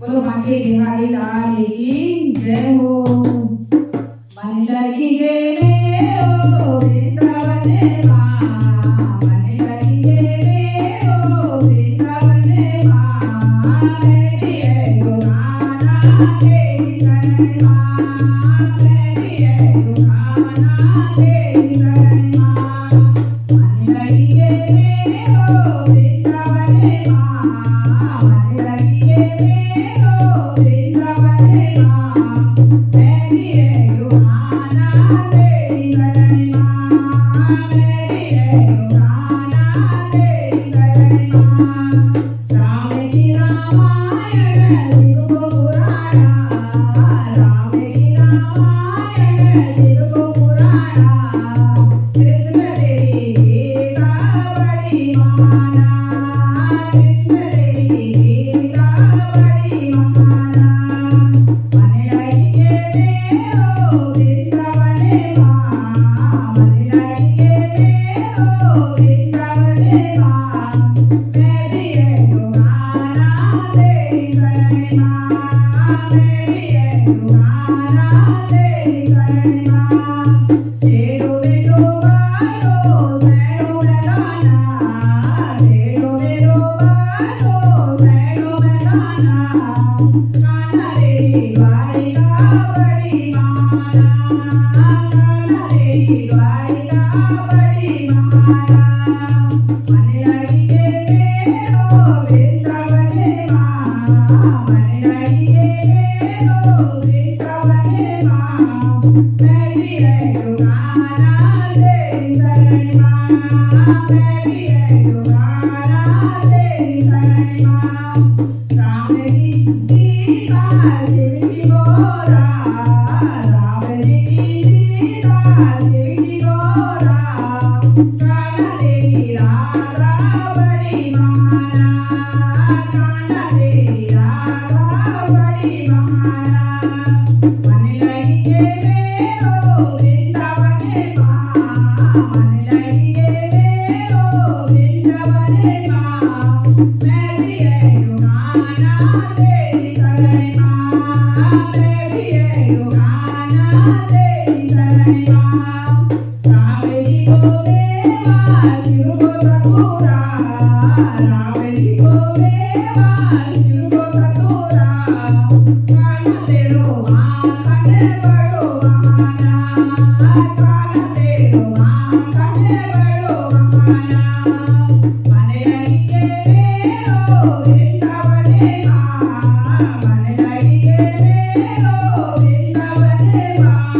बोलो बांके बिहारी लाल की जय हो। मन लगी ओ वृंदावन माँ, मन लगी ओ वृंदावन माँ, मेरी है गाना तेरी शरण माँ, मेरी है गाना तेरी शरण माँ। मन लगी ओ वृंदावन माँ, मन लगी ओ वृंदावन माँ, मेरी है गाना तेरी शरण माँ, मेरी है गाना तेरी शरण माँ। राम की रामायण शिव को पुराना, राम की रामायण शिव को पुराना, कृष्ण तेरी गीता बड़ी माना, कृष्ण तेरी गीता बड़ी माना। मन लगी ओ वृंदावन माँ, मन लगी ओ वृंदावन माँ, मेरी है गाना तेरी शरण माँ, मेरी है गाना तेरी शरण माँ। तेरो मेरो बालो सैनो लगाना, तेरो मेरो बालो सैनो लगाना, कान्हा तेरी द्वारिका बड़ी माना, कान्हा तेरी द्वारिका बड़ी माना। मन लगी ओ वृंदावन माँ, मन लगी ओ वृंदावन माँ, मेरी है गाना तेरी शरण माँ, मेरी है गाना तेरी शरण माँ। राम की सीता शिव की गोरा, राम की सीता शिव की गोरा, कान्हा तेरी राधा बड़ी माना, कान्हा तेरी राधा बड़ी माना। मन लगी ओ वृंदावन माँ, मन लगी ओ वृंदावन माँ, मेरी है गाना तेरी शरण माँ, मेरी है गाना तेरी शरण माँ। राम जी को मेवा शिव को ठकुरा, राम जी को मेवा शिव को ठकुरा, कान्हा तेरो माखन बड़ो बहाना, कान्हा तेरो माखन बड़ो बहाना। मन लगी ओ वृंदावन माँ, मन लगी ओ वृंदावन माँ,